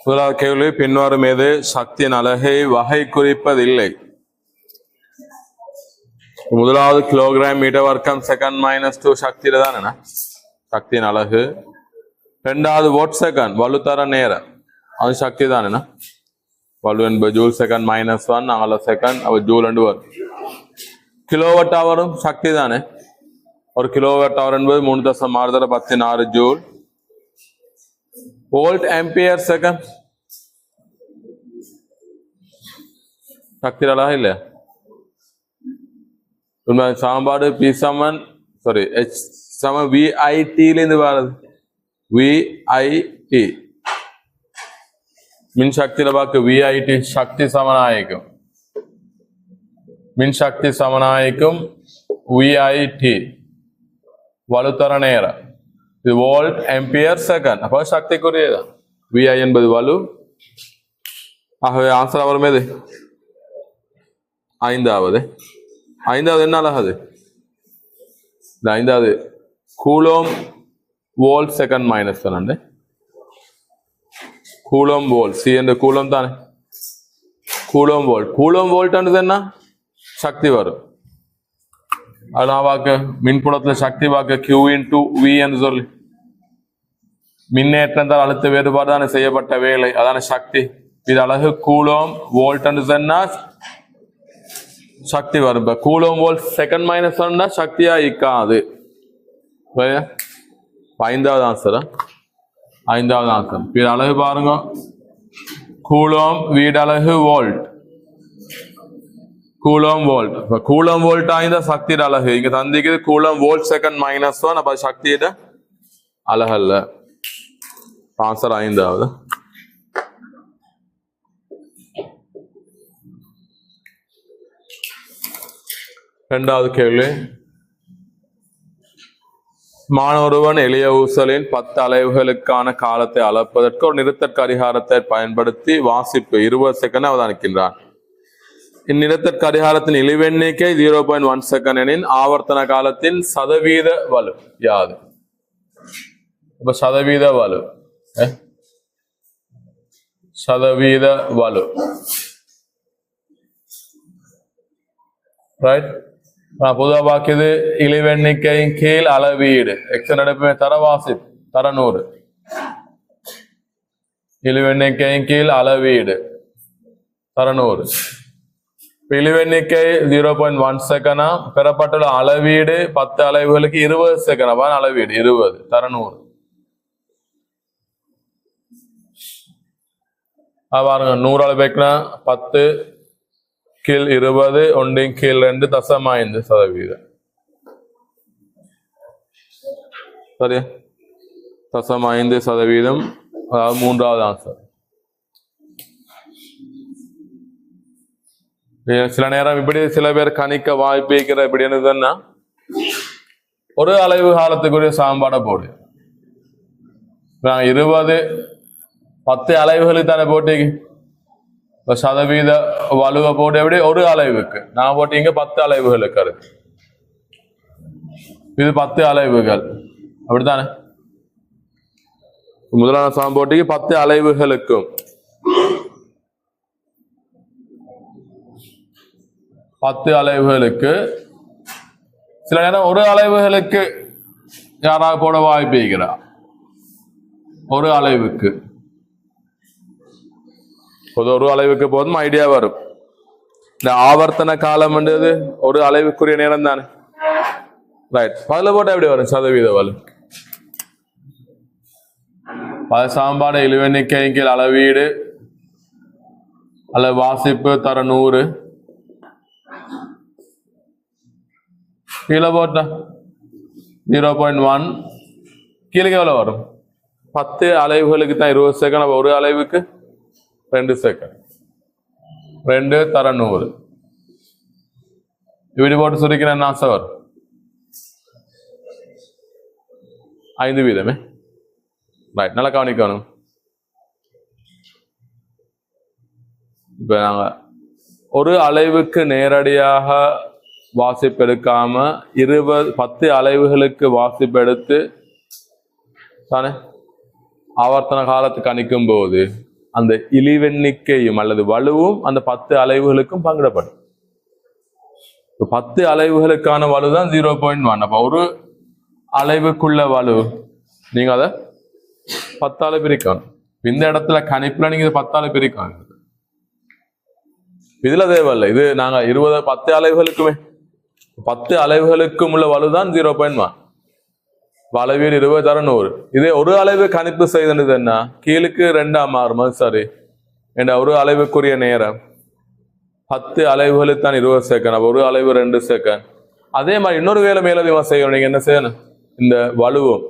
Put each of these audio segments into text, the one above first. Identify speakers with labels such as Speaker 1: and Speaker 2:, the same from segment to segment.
Speaker 1: முதலாவது கேள்வி, பின்வரும் எது சக்தியின் அலகை வகை குறிப்பதில்லை? முதலாவது கிலோகிராம் மீட்டர் வர்க்கம் செகண்ட் -2 சக்தியில தானே சக்தியின் அலகு. ரெண்டாவது வாட் செகண்ட் வலுத்தர நேரம், அது சக்தி தானே. வலு என்பது ஜூல் செகண்ட் -1 அகல செகண்ட் அவர் ஜூல் ரெண்டு வரும். கிலோவாட் ஹவரும் சக்தி தானே. ஒரு கிலோவாட் ஹவர் என்பது 3.6 ஜூல். வோல்ட் ஆம்பியர் செகண்ட் சக்தி அலகா இல்லையா? சாம்பாடு P சமன் H சம VIT இருந்து வருது. VIT மின் சக்தியில பார்க்க VIT சக்தி சமநாயகம். மின் சக்தி சமநாயகம் VIT வலுத்தர நேரம். இது வோல்ட் ஆம்பியர் செகண்ட். அப்போ சக்திக்குரியதான். VI என்பது வலு. ஆகவே ஆன்சர் வரும் எது? ஐந்தாவது என்ன அழகது? ஐந்தாவது கூலோம் வோல்ட் செகண்ட் -1 கூலோம் வோல்ட். சி என்ற கூலோம் தானே. கூலோம் வோல்ட் என்ன சக்தி வரும். அதெல்லாம் பார்க்க மின்புலத்துல சக்தி பார்க்க Q × V என்று சொல்லி மின்னேற்றம் தான் அழுத்த வேறுபாடு தானே செய்யப்பட்ட வேலை, அதான சக்தி. இது அழகு கூலோம் வோல்ட் என்ன சக்தி வரும். கூலோம் வோல்ட் செகண்ட் -1 சக்தியா இருக்காது. ஐந்தாவது ஆன்சர். இது அழகு பாருங்க. கூலோம் வீடு அழகு வோல்ட். கூலோம் வோல்ட். கூலோம் வோல்ட் ஆய்ந்த சக்தி அழகு இங்க தந்திக்குது. கூலோம் வோல்ட் செகண்ட் -1 அப்ப சக்தியிட அழகல்ல. ஆன்சர் ஐந்தாவது. இரண்டாவது கேள்வி, மாணவருவன் எளிய ஊசலின் 10 அலைவுகளுக்கான காலத்தை அளப்பதற்கு ஒரு நிறுத்தற் கடிகாரத்தை பயன்படுத்தி வாசிப்பு 20 செகண்ட் அவதானிக்கின்றான். இந்நிறுத்தற் கடிகாரத்தின் இழிவெண்ணிக்கை 0.1 செகண்ட் எனின் ஆவர்த்தன காலத்தின் சதவீத வலு யாது? இப்ப சதவீத வலு ரைட். பொதுவாக பாக்குது இழிவெண்ணிக்கையின் கீழ் அளவீடு எக்ஸ் நடப்புமே தர வாசிப்பு தர 100. இழிவெண்ணிக்கையின் கீழ் அளவீடு தர 100. இழிவெண்ணிக்கை 0.1 செகண்டா பெறப்பட்டுள்ள அளவீடு 10 அலைவுகளுக்கு 20 செகண்ட் அளவீடு 20 தர 100. பாருங்க 100 அளவைக்குனா 10 கீழ் 20 ஒன்றின் கீழ் 2.5%. சரியா? 0.5%. அதாவது மூன்றாவது ஆன்சர். சில நேரம் இப்படி சில பேர் கணிக்க வாய்ப்பு இருக்கிற இப்படி என்னதுன்னா ஒரு அலைவு காலத்துக்குரிய சாம்பாட போடு 20 10 அலைவுகளுக்கு தானே போட்டீங்க. சதவீத வலுவை போட்டு எப்படி ஒரு அலைவுக்கு நான் போட்டீங்க 10 அலைவுகளுக்கு இருக்கு. இது 10 அலைவுகள் அப்படித்தானே. முதலான சாம் போட்டிக்கு 10 அலைவுகளுக்கும் 10 அலைவுகளுக்கு சில நேரம் ஒரு அலைவுகளுக்கு யாராவது போட வாய்ப்பு இருக்கிறார். ஒரு அலைவுக்கு ஒரு அலைவுக்கு போதும் ஐடியா வரும். இந்த ஆவர்த்தன காலம் ஒரு அலைவுக்குரிய நேரம் தானே. ரைட். பதில போட்டா எப்படி வரும் சதவீத வலு? சாம்பாடு இழிவெண்ணிக்கையின் கீழ் அளவீடு அல்லது வாசிப்பு தர 100. கீழே போட்டா 0.1 கீழே எவ்வளவு வரும்? 10 அலைவுகளுக்கு தான் 20 செகண்ட். ஒரு அலைவுக்கு 2 செகண்ட். 2 தர 100. இப்படி போட்டு சுருக்கின என்ன ஆன்சர் வரும்? 5%. ரைட். நல்லா கவனிக்கணும். இப்ப நாங்க ஒரு அலைவுக்கு நேரடியாக வாசிப்பெடுக்காம 10 அலைவுகளுக்கு வாசிப்பெடுத்து தானே ஆவர்த்தன காலத்துக்கு கணிக்கும் போது அந்த இழிவெண்ணிக்கையும் அல்லது வலுவும் அந்த 10 அலைவுகளுக்கும் பங்கிடப்படும். 10 அலைவுகளுக்கான வலுதான் 0.1. அப்ப ஒரு அலைவுக்குள்ள வலு நீங்க அதை 10ஆல பிரிக்கணும். இந்த இடத்துல கணிப்புல நீங்க 10ஆல பிரிக்கணும். இதுல தேவையில்லை. இது நாங்க 10 அலைவுகளுக்குமே 10 அலைவுகளுக்கும் உள்ள வலுதான் 0.1. வளைவில் 20 தர 100. இதே ஒரு அலைவு கணிப்பு செய்தது என்ன கீழுக்கு 2ஆ மாறும். சரி என்ற ஒரு அலைவுக்குரிய நேரம் 10 அலைவுகளுக்கு தான் 20 செகண்ட். அப்ப ஒரு அலைவு 2 செகண்ட். அதே மாதிரி இன்னொரு வேலை மேலதிகமா செய்யணும். நீங்க என்ன செய்யணும்? இந்த வலுவும்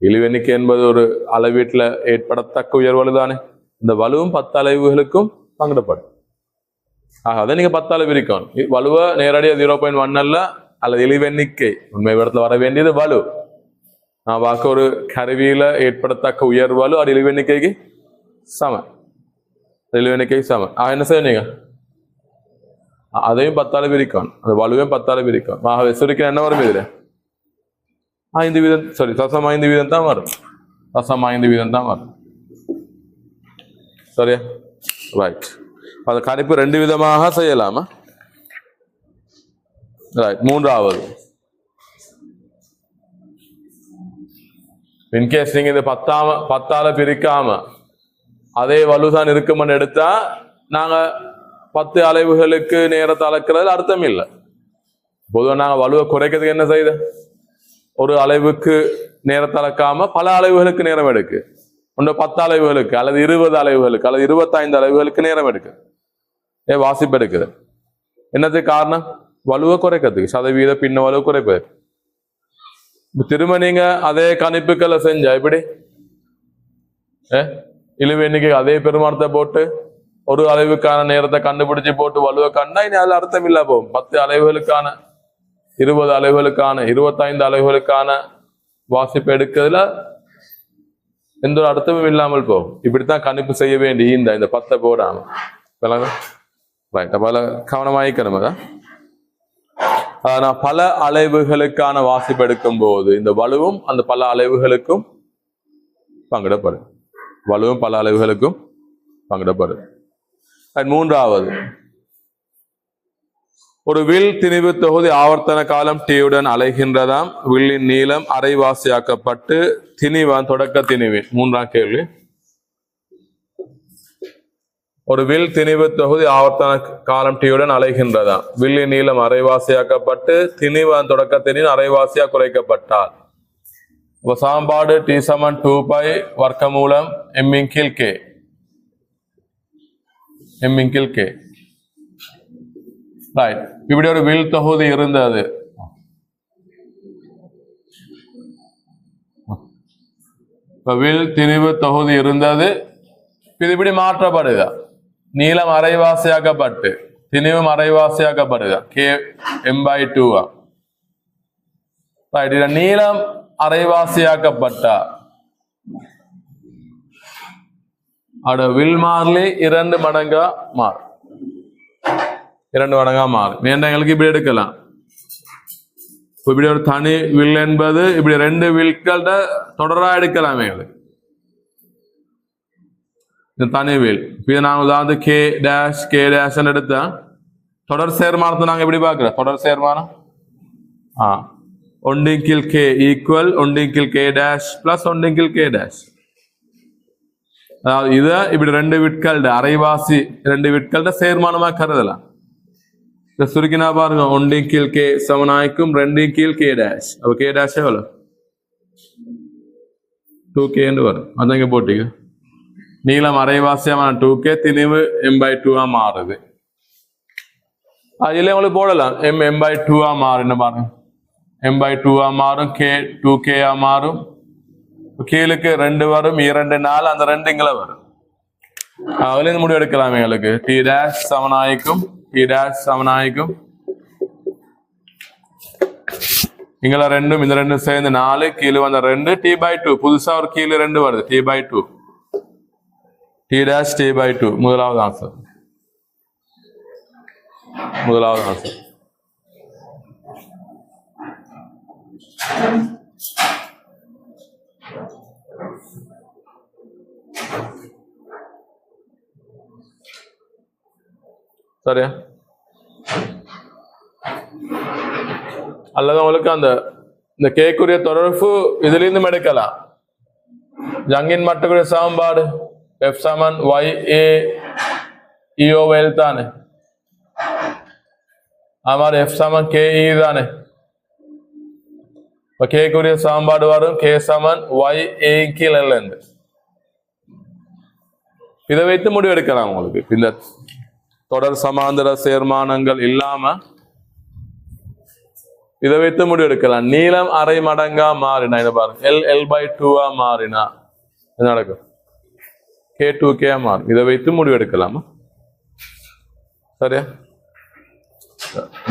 Speaker 1: இழிவெண்ணிக்கை என்பது ஒரு அளவீட்டுல ஏற்படத்தக்க உயர்வலு தானே. இந்த வலுவும் 10 அலைவுகளுக்கும் பங்கிடப்படும். அதை நீங்க 10ஆல பிரிக்கணும். வலுவை நேரடியா 0.1 அல்லது இழிவெண்ணிக்கை உண்மை இடத்துல வர வேண்டியது வலு. நான் பார்க்க ஒரு கருவியில ஏற்படத்தக்க உயர்வலு அது இழிவெண்ணிக்கைக்கு சம. இழிவெண்ணிக்கை சம. என்ன செய்ய அதையும் 10ஆல பிரிக்கணும். அந்த வலுவையும் 10ஆல பிரிக்கணும். ஆகவே சுருக்க என்ன வரும்? இதுல 5 வீதம், சாரி 0.5 வீதம் தான் வரும். 0.5 வீதம் தான் வரும். சரியா? ரைட். அது கணிப்பு 2 விதமாக செய்யலாமா? ரைட். மூன்றாவது, இன்கேஸ் நீங்க இது 10ஆல பிரிக்காம அதே வலுதான் இருக்குமென்னு எடுத்தா நாங்க 10 அலைவுகளுக்கு நேரத்தை அளக்கிறது அர்த்தம் இல்லை. பொதுவாக நாங்க வலுவை குறைக்கிறதுக்கு என்ன செய்யுது? ஒரு அலைவுக்கு நேரத்தை அளக்காம பல அலைவுகளுக்கு நேரம் எடுக்கு. ஒன்று 10 அலைவுகளுக்கு அல்லது 20 அலைவுகளுக்கு அல்லது 25 அலைவுகளுக்கு நேரம் எடுக்கு. வாசிப்பு எடுக்குது. என்னதுக்கு காரணம்? வலுவை குறைக்கிறதுக்கு, சதவீத பின்ன வலுவை குறைப்பது. திரும்ப நீங்க அதே கணிப்புகளை செஞ்சா இப்படி இழிவு எண்ணிக்கை அதே பெருமானத்தை போட்டு ஒரு அலைவுக்கான நேரத்தை கண்டுபிடிச்சு போட்டு வலுவை கண்டா இனி அதுல அர்த்தம் இல்ல போகும். 10 அலைவுகளுக்கான 20 அலைவுகளுக்கான 25 அலைவுகளுக்கான வாசிப்பு எடுக்கிறதுல எந்த ஒரு அர்த்தமும் இல்லாமல் போகும். இப்படித்தான் கணிப்பு செய்ய வேண்டிய இந்த 10 போடாம பல கவனமாயிக்கணும். ஆனா பல அலைவுகளுக்கான வாசிப்பு எடுக்கும் போது இந்த வலுவும் அந்த பல அலைவுகளுக்கும் பங்கிடப்படும். வலுவும் பல அலைவுகளுக்கும் பங்கிடப்படும். மூன்றாவது, ஒரு வில் திணிவு தொகுதி ஆவர்த்தன காலம் T-உடன் அலைகின்றதாம். வில்லின் நீளம் அரைவாசியாக்கப்பட்டு திணிவான் தொடக்க திணிவின். மூன்றாம் கேள்வி. ஒரு வில் திணிவு தொகுதி ஆவர்த்தன காலம் T-உடன் அலைகின்றதாம். வில்லின் நீளம் அரைவாசியாக்கப்பட்டு திணிவான் தொடக்க திணிவின் அரைவாசியா குறைக்கப்பட்டால் சாம்பாடு T = 2π வர்க்கமூலம் m/k. m/k. ரைட். இப்படி ஒரு வில் தொகுதி இருந்தது. வில் திணிவு தொகுதி இருந்தது. இது இப்படி மாற்றப்படுதா? நீளம் அரைவாசியாக்கப்பட்டு திணிவும் அரைவாசியாக்கப்படுதா? m/2. ரைட். இத நீளம் அரைவாசியாக்கப்பட்டா அட வில் மாறிலி 2 மடங்கா மாறும். 2 மடங்கா மாறும். எங்களுக்கு இப்படி எடுக்கலாம். இப்படி ஒரு தனி வில் என்பது இப்படி 2 வில்கள்ட தொடரா எடுக்கலாமே. எங்களுக்கு இந்த தனி வில் இது நாங்க உதாரணத்து k' எடுத்தா தொடர் சேர்மானத்தை நாங்க எப்படி பார்க்கிறோம்? தொடர் சேர்மானம் 1/k equal 1/k' plus 1/k'. அதாவது இத இப்படி 2 விட்கள்ட அரைவாசி 2 விட்கள்ட சேர்மானமா கருதலாம். இதை சுருக்கினா பாருங்க 1/k சமனாய்க்கும் 2/k'. அப்ப k' எவ்வளவு? 2k வரும். அதான் இங்க போட்டீங்க. நீளம் அரைவாசியமான 2k திணிவு m/2 மாறுது. அதுல உங்களுக்கு போடலாம் m/2 மாறும். பாருங்க m/2 மாறும், k 2k மாறும். கீழுக்கு 2 வரும், 2 4 அந்த 2 இங்கே வரும். அதுல இருந்து முடிவு எடுக்கலாமே. எங்களுக்கு T' சமனாய்க்கும் இங்கள 2 இந்த 2 சேர்ந்து 4 கீழே வந்த 2 T/2. புதுசா ஒரு கீழே 2 வருது T/2. T' T/2 முதலாவது ஆன்சர். சரியா? அல்லது உங்களுக்கு அந்த இந்த கேக்குரிய தொடர்பு இதுல இருந்து எடுக்கலாம். ஜங்கின் மட்டக்குரிய சமன்பாடு F Saman Y A EOL தானே, அது மாதிரி எஃப் சமன் கேஇ தானே. இப்ப கேக்குரிய சமன்பாடு வரும் கே சமன் ஒய் ஏ கீழ் எல் என்று. இதை வைத்து முடிவு எடுக்கலாம். உங்களுக்கு இந்த தொடர் சமாந்தர சேர்மானங்கள் இல்லாம இதை வைத்து முடிவு எடுக்கலாம். நீளம் அரை மடங்கா மாறினா இதை பாருங்க, எல் எல் பை 2 மாறினா என்ன நடக்கும்? கே 2K மாறும். இதை வைத்து முடிவு எடுக்கலாமா? சரியா?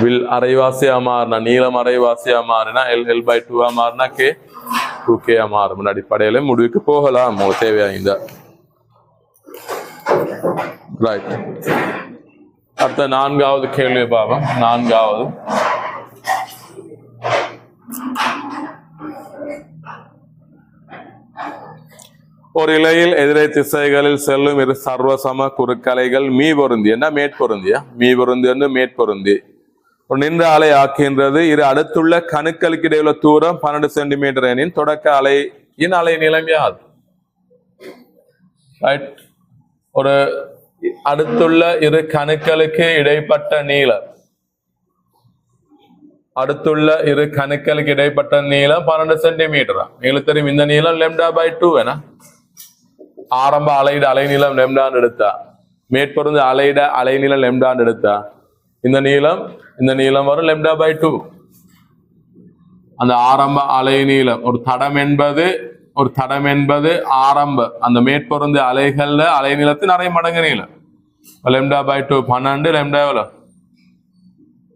Speaker 1: வில் அரைவாசியா மாறினா, நீளம் அரைவாசியா மாறினா, எல் எல் பை 2 மாறினா கே 2K மாறும். அடிப்படையில முடிவுக்கு போகலாம். உங்களுக்கு தேவையா இந்த ரைட். அடுத்த நான்காவது கேள்வி பாவம். நான்காவது, ஒரு இலையில் எதிரே திசைகளில் செல்லும் இரு சர்வசம குறுக்கலைகள் மீ பொருந்தி என்ன மேற்பொருந்தியா மீ பொருந்தி என்று மேற்பொருந்தி ஒரு நின்ற அலை ஆக்கின்றது. இரு அடுத்துள்ள கணுக்களுக்கு இடையுள்ள தூரம் 12 சென்டிமீட்டர் எனின் தொடக்க அலையின் அலை நீளம் யாது? ரைட். ஒரு அடுத்துள்ள இரு கணுக்களுக்கு இடைப்பட்ட நீளம், அடுத்துள்ள இரு கணுக்களுக்கு இடைப்பட்ட நீளம் 12 சென்டிமீட்டரா? எங்களுக்கு தெரியும் இந்த நீளம் λ/2 வேணா. ஆரம்ப அலையிட அலைநீளம் லெம்டான்னு எடுத்தா, மேற்பொருந்து அலையிட அலைநீளம் லெம்டான்னு எடுத்தா இந்த நீளம் வரும் λ/2. அந்த ஆரம்ப அலைநீளம் ஒரு தடம் என்பது ஆரம்ப அந்த மேற்பொருந்து அலைகள்ல அலைநீளத்தின் அரை மடங்கு நீளம். λ/2 12, λ எவ்வளோ?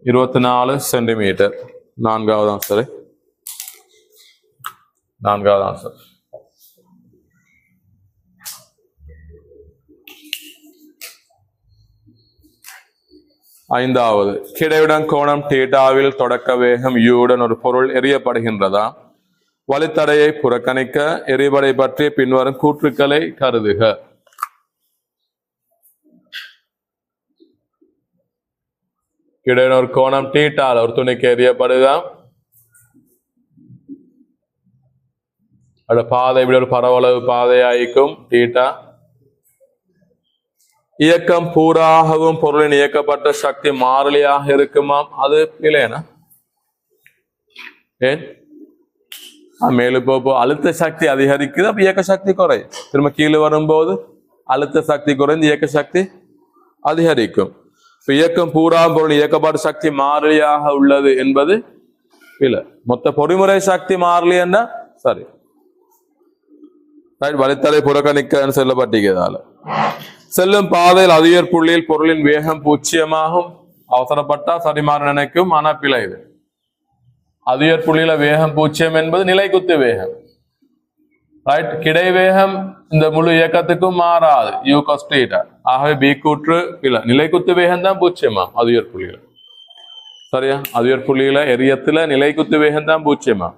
Speaker 1: 24 சென்டிமீட்டர். நான்காவது ஆன்சர். நான்காவது ஆன்சர். ஐந்தாவது, கிடையுடன் கோணம் தீட்டாவில் தொடக்க வேகம் யூடன் ஒரு பொருள் எறியப்படுகின்றதா? வழித்தடையை புறக்கணிக்க எரிபடை பற்றிய பின்வரும் கூற்றுக்களை கருதுக. கிடையுடன் ஒரு கோணம் தீட்டால் ஒரு துணிக்கு எறியப்படுதா? அதோட பாதை இப்படி ஒரு பரவளவு பாதையாயிக்கும் தீட்டா. இயக்கம் பூராகவும் பொருளின் இயக்கப்பட்ட சக்தி மாறிலியாக இருக்குமாம். அது இல்லையா? ஏன்? மேலும் போ அழுத்த சக்தி அதிகரிக்குது, அப்ப இயக்க சக்தி குறையும். திரும்ப கீழே வரும்போது அழுத்த சக்தி குறைந்து இயக்க சக்தி அதிகரிக்கும். இப்ப இயக்கம் பூராவும் பொருள் இயக்கப்பட்ட சக்தி மாறிலியாக உள்ளது என்பது இல்ல. மொத்த பொறிமுறை சக்தி மாறிலி என்ன? சரி. வழித்தடை புறக்கணிக்க செல்லப்பட்டிருக்கிறதால செல்லும் பாதையில் அதிகர் புள்ளியில் பொருளின் வேகம் 0 அவசரப்பட்டா சரிமாறு நினைக்கும். ஆனா பிழை. இது அதிகர் புள்ளியில வேகம் 0 என்பது நிலைக்குத்து வேகம். ரைட். கிடை வேகம் இந்த முழு இயக்கத்துக்கும் மாறாது, u cos θ. ஆகவே பி கூற்று இல்ல. நிலைக்குத்து வேகம் தான் 0 அதிகர் புள்ளியில. சரியா? அதிகர் புள்ளியில எரியத்துல நிலைக்குத்து வேகம் தான் 0.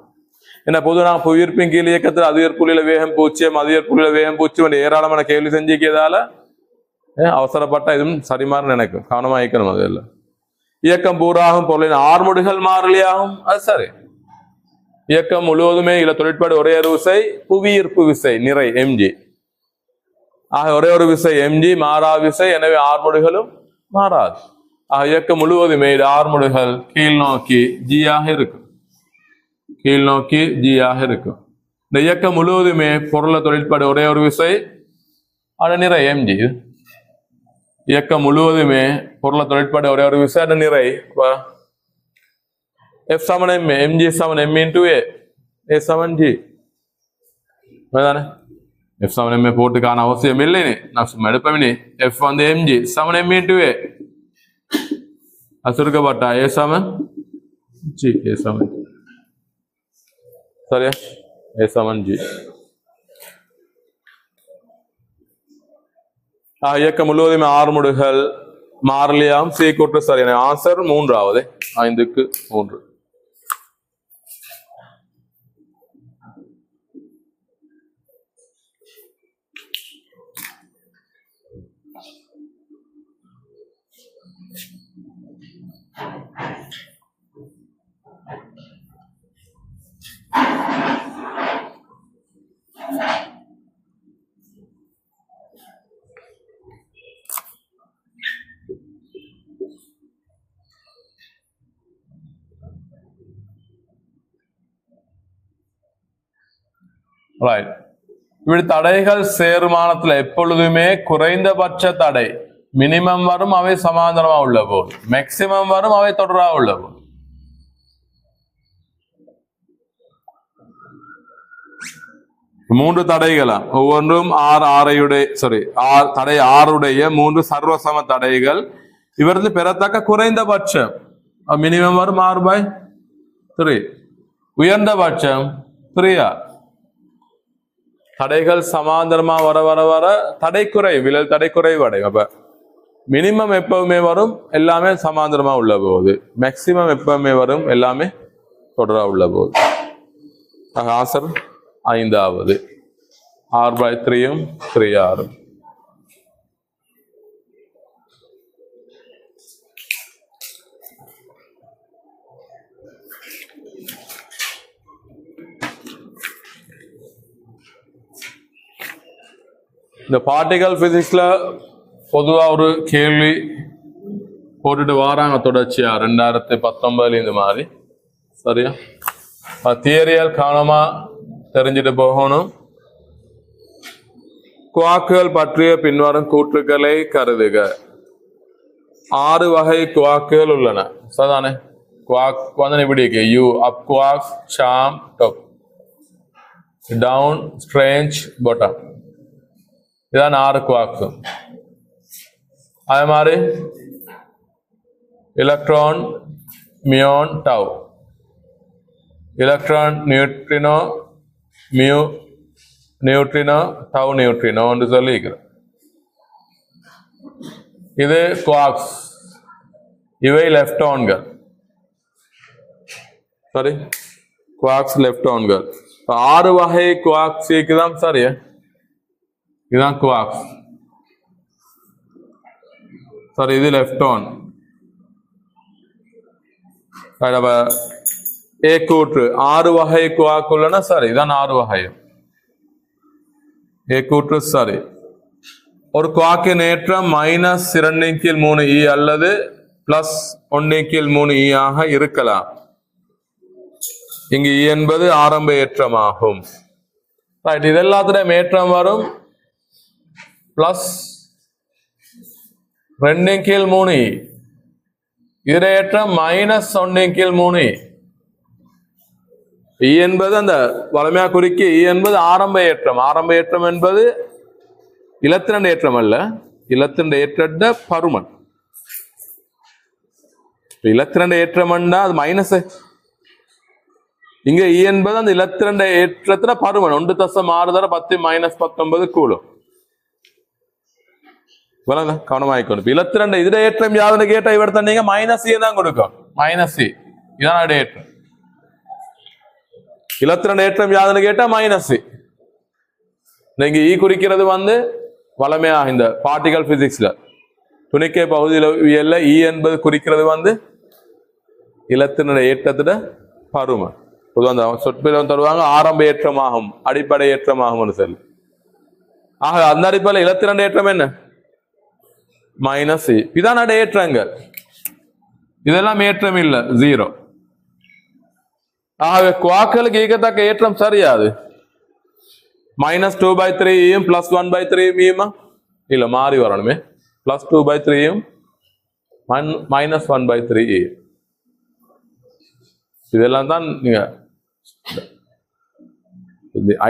Speaker 1: என்ன பொது நான் புவியீர்ப்பின் கீழ் இயக்கத்தில் அதிகர் புள்ளியில வேகம் 0, அதிகர் புள்ளியில வேகம் 0 ஏராளமான கேள்வி செஞ்சுக்கிறதால அவசரப்பட்டா இதுவும் சரிமாறு நினைக்கும். கவனமா இயக்கணும். அது இல்லை. இயக்கம் பூராகும் பொருளின் ஆர்முடுகள் மாறிலியாகும். அது சரி. இயக்கம் முழுவதுமே இல்ல தொழிற்பாடு ஒரே ஒரு விசை புவியீர்ப்பு விசை நிறை mg. ஆக ஒரே ஒரு விசை mg மாறா விசை, எனவே ஆர்முடுகளும் மாறாது. ஆக இயக்கம் முழுவதுமே ஆர்முடுகள் கீழ் நோக்கி g ஆக இருக்கும். கீழ் நோக்கி g ஆக இருக்கும். இந்த இயக்கம் முழுவதுமே பொருள தொழிற்பாடு ஒரே ஒரு விசை, அது நிறை mg. இயக்கம் முழுவதுமே பொருள தொழிற்பாடு ஒரே ஒரு விசை, அது நிறை F Saman m, mg Saman m into a, a Saman g. F Saman m போட்டுக்கான அவசியம் இல்லை. நான் சும்மா எடுப்பேன். F வந்து mg Saman m into a, சுருக்கப்பட்ட a சமன் g, a சமன் சரியா? a Saman g. இயக்கம் முழுவதுமே ஆர்முடுகள் மாறிலியாகும். சி கூற்று சரியான ஆன்சர். மூன்றாவது 5க்கு 3. ரைட். இப்படி தடைகள் சேர்மானத்துல எப்பொழுதுமே குறைந்தபட்ச தடை மினிமம் வரும், அவை சமாந்தரமா உள்ள போது, மேக்சிமம் வரும், அவை தொடரா உள்ள போது. மூன்று தடைகளா ஒவ்வொன்றும் தடை ஆறுடைய மூன்று சர்வசம தடைகள். இவரது பெறத்தக்க குறைந்தபட்சம் மினிமம் வரும் 6/3, உயர்ந்தபட்சம் 3R. தடைகள் சமாந்தரமா வர வர வர தடை குறை விலல் தடை குறைவடையும். அப்ப மினிமம் எப்பவுமே வரும், எல்லாமே சமாந்தரமா உள்ள போகுது. மேக்சிமம் எப்பவுமே வரும், எல்லாமே தொடரா உள்ள போகுது. ஆன்சர் 5வது 6/3ம் 3R. இந்த பார்ட்டிகல் பிசிக்ஸ்ல பொதுவா ஒரு கேள்வி போட்டுட்டு வாராங்க தொடர்ச்சியா 2019 இந்த மாதிரி. சரியா? தியரியல் கவனமா தெரிஞ்சுட்டு போகணும். குவாக்குகள் பற்றிய பின்வரும் கூற்றுக்களை கருதுக. 6 வகை குவாக்குகள் உள்ளன. சரிதானே? குவாக் வந்து இப்படி இருக்கு. யூ அப் குவாக், charm top, down strange bottom. இதான் 6 குவாக்கு. அதே மாதிரி electron, muon, tau, electron, neutrino, mu neutrino, tau neutrino என்று சொல்லியிருக்கிறேன். இது குவாக்ஸ், இவை லெப்டான்கள். Sorry, quakes லெப்டான்கள். 6 வகை குவாக்ஸுக்கு தான் சரியா, இதுதான் குவாக்ஸ். சாரி, இது லெப்டான். ஏ கூற்று 6 வகை குவாக் உள்ளன. சரி, இதான் 6 வகை. ஏ கூற்று சரி. ஒரு குவாக்கின் ஏற்றம் -2/3E அல்லது +1/3E ஆக இருக்கலாம். இங்கு E என்பது ஆரம்ப ஏற்றமாகும். ரைட், இது எல்லாத்துடையும் ஏற்றம் வரும் +2/3E. இதோட ஏற்றம் -1/3E. E என்பது அந்த வளமையா குறிக்க E என்பது ஆரம்ப ஏற்றம். ஆரம்ப ஏற்றம் என்பது இலத்திரண்ட ஏற்றம் அல்ல, இலத்திரண்ட ஏற்ற பருமன். இலத்திரண்ட ஏற்றம்னா அது மைனஸ். இங்க E என்பது அந்த இலத்திரண்ட ஏற்றத்துல பருமன் 1.6 தர 10 - 19 கூலும். கவனமாயிக்கணும். இலத்திரண்ட இதோட ஏற்றம் யாருன்னு கேட்டா இவர் தண்ணீங்க -E தான் கொடுக்கும். -E இதான் ஏற்றம். இலத்திரண்ட ஏற்றம் யாதுன்னு கேட்டா -E. நீங்க E குறிக்கிறது வந்து வளமையா இந்த பார்ட்டிகல் பிசிக்ஸ்ல துணிக்கை பகுதியில E என்பது குறிக்கிறது வந்து இலத்திரண்ட ஏற்றத்துல பருமன். பொதுவாக அந்த சொற்பிலம் தருவாங்க ஆரம்ப ஏற்றமாகும், அடிப்படை ஏற்றமாகும் சொல்லி. ஆக அந்த அடிப்படையில் இலத்திரண்ட ஏற்றம் என்ன? -E. இதான் ஏற்றங்கள். இதெல்லாம் ஏற்றம் இல்லை, 0. ஆகவே குவாக்களுக்கு ஈக்கத்தக்க ஏற்றம் சரியாது. -2/3 +1/3 இல்ல, மாறி வரணுமே. +2/3 -1/3. இதெல்லாம் தான் நீங்க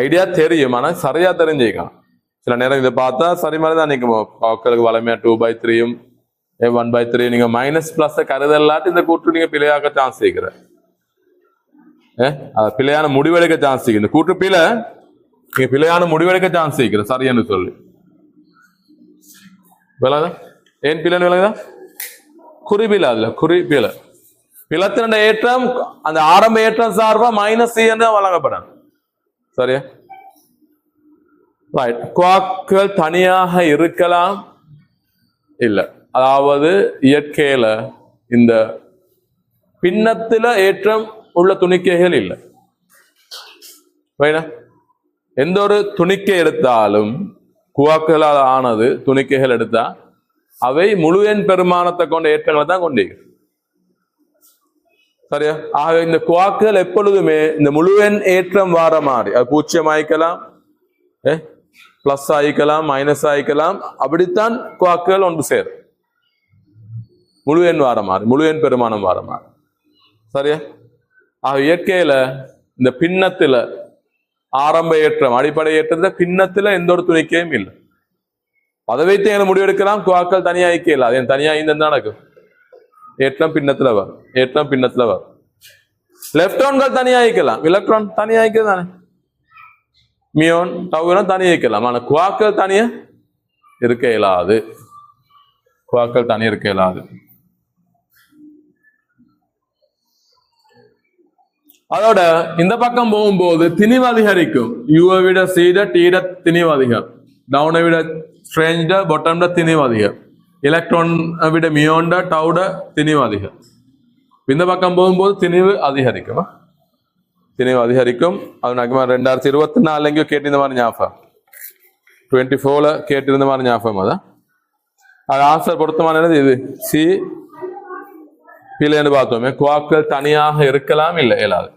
Speaker 1: ஐடியா தெரியும், ஆனா சரியா தெரிஞ்சுக்கலாம். சில நேரம் இதை பார்த்தா சரி மாதிரி தான் நிற்கும். குவாக்களுக்கு வளமையா 2/3 1/3 நீங்க மைனஸ் கருதல்லாட்டி இந்த கூற்று நீங்க பிழையாக்க சான்ஸ் இருக்கிற பிழையான முடிவெடுக்க சான்ஸ் இந்த கூற்று பிழை, நீங்க பிழையான முடிவெடுக்க சான்ஸ் இருக்கிற சரியானு சொல்லி விளங்குதா? ஏன் பிழைன்னு விளங்குதா? குறிப்பில அதுல குறிப்பில பிளத்திரண்ட ஏற்றம் அந்த ஆரம்ப ஏற்றம் சார்பா -C என்று வழங்கப்படும். சரியா? ரைட். குவாக்கள் தனியாக இருக்கலாம் இல்ல, அதாவது இயற்கையில இந்த பின்னத்துல ஏற்றம் உள்ள துணிக்கைகள் இல்லை. எந்த ஒரு துணிக்கை எடுத்தாலும் குவாக்களால் ஆனது துணிக்கைகள் எடுத்தா அவை முழு எண் பெருமானத்தை கொண்ட ஏற்றங்களை தான் கொண்டிருக்கிறது. சரியா? ஆக இந்த குவாக்குகள் எப்பொழுதுமே இந்த முழு எண் ஏற்றம் வார மாதிரி, அது பூஜ்ஜியம் ஆயிக்கலாம், பிளஸ் ஆயிக்கலாம், மைனஸ் ஆயிக்கலாம், அப்படித்தான் குவாக்குகள் ஒன்று சேரும். முழு எண் வார மாதிரி, முழு எண் பெருமானம் வார மாதிரி. சரியா? ஆக இயற்கையில இந்த பின்னத்துல ஆரம்ப ஏற்றம் அடிப்படை ஏற்றத்துல பின்னத்துல எந்த ஒரு துணிக்கையும் இல்லை. அதை வைத்து எங்களை முடிவெடுக்கலாம். குவாக்கள் தனியா ஐக்கியல, அது தனியா இந்த நடக்கும். ஏற்றம் பின்னத்துல வரும், ஏற்றம் பின்னத்துல வரும். லெப்டான்கள் தனியா ஐக்கலாம், எலக்ட்ரான் தனியா ஐக்கிறது தானே, மியோன் டவுன் தனியா ஐக்கலாம். ஆனா குவாக்கள் தனியா இருக்க இயலாது, குவாக்கள் தனியா இருக்க இயலாது. அதோட இந்த பக்கம் போகும்போது திணிவு அதிகரிக்கும். யூவை விட சீட டீட திணிவு அதிகம், டவுனை விட ஸ்ட்ரேஞ்ச பொட்டம்ட திணிவு அதிகம், எலக்ட்ரான் விட மியோண்ட டவுட திணிவு அதிகம். இந்த பக்கம் போகும்போது திணிவு அதிகரிக்கும், திணிவு அதிகரிக்கும். அது எனக்கு 2024 எங்கேயோ கேட்டிருந்த மாதிரி ஞாபகம், 24ல கேட்டிருந்த மாதிரி ஞாபகம். அதான் அது ஆன்சர் பொருத்தமானது. இது சி பிள்ளைன்னு பார்த்தோமே, குவாக்கள் தனியாக இருக்கலாம், இல்லை இயலாது.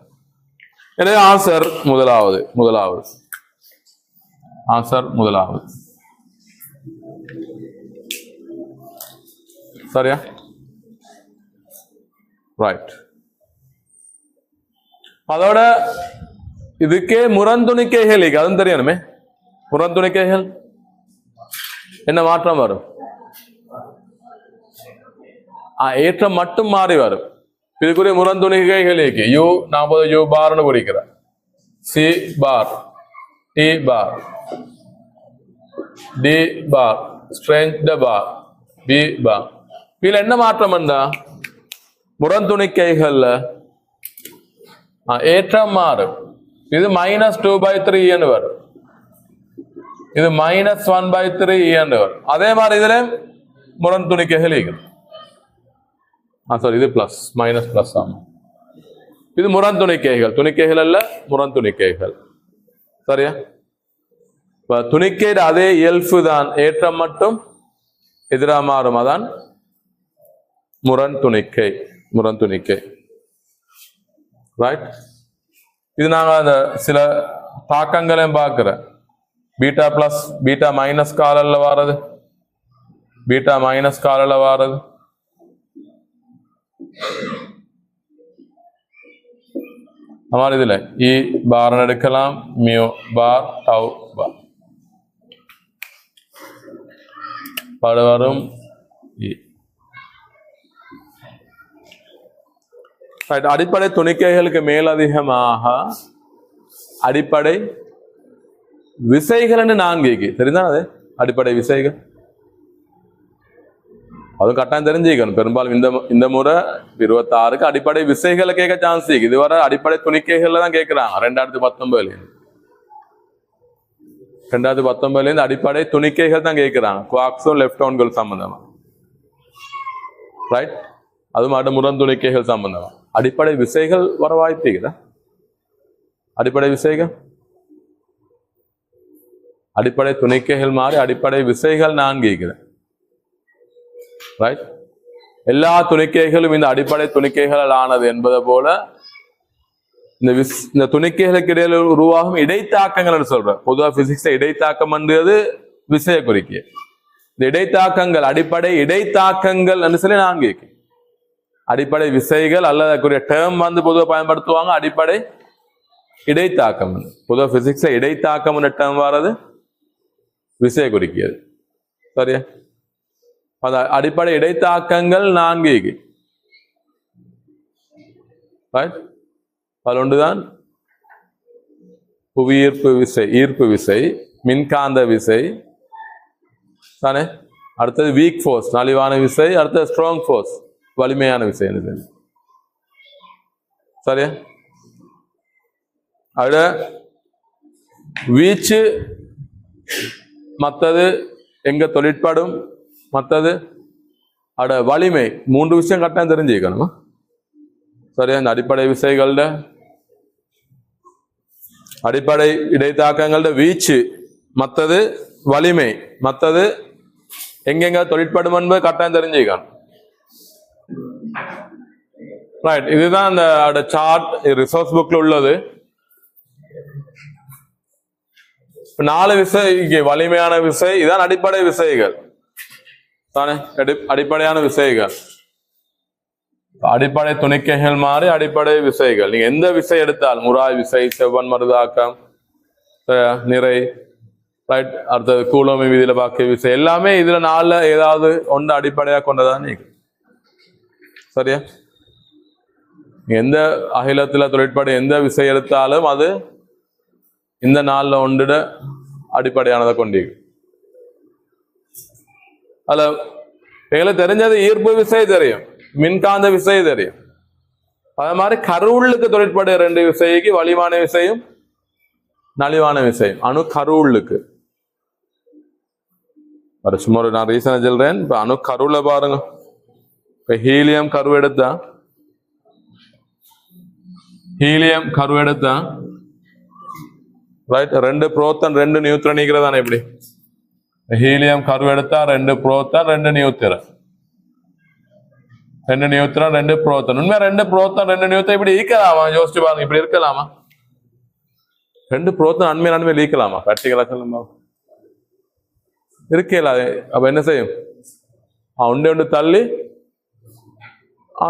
Speaker 1: எனவே ஆன்சர் முதலாவது, முதலாவது ஆன்சர் முதலாவது. சரியா? ரைட். அதோட இதுக்கே முரண்துணிக்கைகள், அதுவும் தெரியணுமே. முரண்துணிக்கைகள் என்ன மாற்றம் வரும்? ஏற்றம் மட்டும் மாறி வரும். இதுக்குரிய முரண்துணிக்கைகள் யூ 40 யூ பார்னு குறிக்கிற, சி பார், டி பார், டி பார், ஸ்ட்ரென்த் பார், பி பார். இதுல என்ன மாற்றம் வந்தா? முரண்துணிக்கைகள்ல ஏற்றம் மாறும். இது -2/3 வரும், இது -1/3 வரும். அதே மாதிரி இதுல முரண்துணிக்கைகள் இருக்குது. சாரி, இது பிளஸ் மைனஸ் பிளஸ் ஆகும். இது முரண்துணிக்கைகள், துணிக்கைகள் அல்ல, முரண்துணிக்கைகள். சரியா? இப்ப துணிக்கை அதே இயல்பு தான், ஏற்றம் மட்டும் எதிராக மாறும், அதான் முரண்துணிக்கை, முரண்துணிக்கை. ரைட்? இது நாங்க அந்த சில தாக்கங்களையும் பார்க்கிறேன். பீட்டா பிளஸ் பீட்டா மைனஸ் காலில் வாரது, பீட்டா மைனஸ் காலில் வாரது. हमारे இதுல இ பார் எடுக்கலாம், மியூ பார், டவ் பார் பட வரும். அடிப்படை துணிக்கைகளுக்கு மேலதிகமாக அடிப்படை விசைகள் 4 தெரியுதான்? அது அடிப்படை விசைகள், அது கட்டாயம் தெரிஞ்சுக்கணும். பெரும்பாலும் இந்த முறை 26க்கு அடிப்படை விசைகளை கேட்க சான்ஸ் இருக்கு. இதுவரை அடிப்படை துணிக்கைகள்ல தான் கேட்கிறாங்க. 2019 அடிப்படை துணிக்கைகள் தான் கேட்கிறாங்க, குவாக்ஸும் லெப்டான்கள் சம்பந்தமா. ரைட்? அது மட்டும் முரண் துணிக்கைகள் சம்பந்தமா. அடிப்படை விசைகள் வர வாய்ப்பு இருக்குதா? அடிப்படை விசைகள், அடிப்படை துணிக்கைகள் மாதிரி அடிப்படை விசைகள் 4 இருக்குது. ரைட்? எல்லா துணிக்கைகளும் இந்த அடிப்படை துணிக்கைகள் ஆனது என்பதை போல இந்த துணிக்கைகளுக்கு இடையில உருவாகும் இடைத்தாக்கங்கள் சொல்றேன். பொதுவாக பிசிக்ஸ் இடைத்தாக்கம் என்றது விசையை குறிக்க. இந்த இடைத்தாக்கங்கள் அடிப்படை இடைத்தாக்கங்கள் சொல்லி 4 அடிப்படை விசைகள் அல்லது டேர்ம் பொதுவாக பயன்படுத்துவாங்க. அடிப்படை இடைத்தாக்கம், பொதுவாக பிசிக்ஸ் இடைத்தாக்கம் டேர்ம் வர்றது விசையை குறிக்கிறது. சரியா? அடிப்படை இடைத்தாக்கங்கள் 4 அதில் ஒன்றுதான் புவியீர்ப்பு விசை, ஈர்ப்பு விசை, மின்காந்த விசை தானே. அடுத்தது வீக் ஃபோர்ஸ், நலிவான விசை. அடுத்தது ஸ்ட்ராங் ஃபோர்ஸ், வலிமையான விசை. சரியா? அட வீச்சு மற்றது எங்க தொழிற்படும், மற்றது அட வலிமை. 3 விஷயம் கட்டாயம் தெரிஞ்சுக்கணுமா? சரியா? இந்த அடிப்படை விசைகள அடிப்படை இடைத்தாக்கங்கள வீச்சு, மற்றது வலிமை, மற்றது எங்கெங்க தொழிற்படும் என்பது கட்டாயம் தெரிஞ்சுக்கணும். ரைட், இதுதான் அந்த சார்ட் ரிசோர்ஸ் புக்ல உள்ளது. 4 விசை வலிமையான விசை, இதான் அடிப்படை விசைகள் தானே, அடிப்படையான விசைகள். அடிப்படை துணைக்கைகள் மாதிரி அடிப்படை விசைகள். நீங்க எந்த விசை எடுத்தால், முறாய் விசை, செவ்வன் மருதாக்கம், நிறை, ரைட், அடுத்தது கூலோமி விதியில பாக்கிய விசை, எல்லாமே இதுல 4 ஏதாவது ஒன்று அடிப்படையா கொண்டதான் நீங்க. சரியா? எந்த அகிலத்துல தொழிற்பட எந்த விசை எடுத்தாலும் அது இந்த 4 ஒன்றிட அடிப்படையானதை கொண்டீங்க. அதுல எங்களுக்கு தெரிஞ்சது ஈர்ப்பு விசை தெரியும், மின்காந்த விசை தெரியும். அதே மாதிரி கருவுள்ளுக்கு தொழிற்பட 2 விசைக்கு வலிமான விசையும் நலிவான விசையும். அணு கருவுள்ளுக்கு சும்மா நான் ரீசனை சொல்றேன். இப்ப அணு கருவுல பாருங்க, இப்ப ஹீலியம் கரு எடுத்தா, ரைட், 2 புரோத்தன் 2 நியூட்ரன் நீக்கிறதானே. இப்படி ஹீலியம் கரு எடுத்தா 2 புரோத்தன் 2 நியூட்ரன், 2 நியூட்ரன் 2 புரோத்தன். உண்மையா 2 புரோத்தன் 2 நியூட்ரன் இப்படி ஈக்கலாமா? யோசிச்சு பாருங்க, இப்படி இருக்கலாமா? 2 புரோத்தன் அண்மையில் ஈக்கலாமா? பிராக்டிகலா சொல்லுமா? இருக்கல. அப்ப என்ன செய்யும்? ஒன்று தள்ளி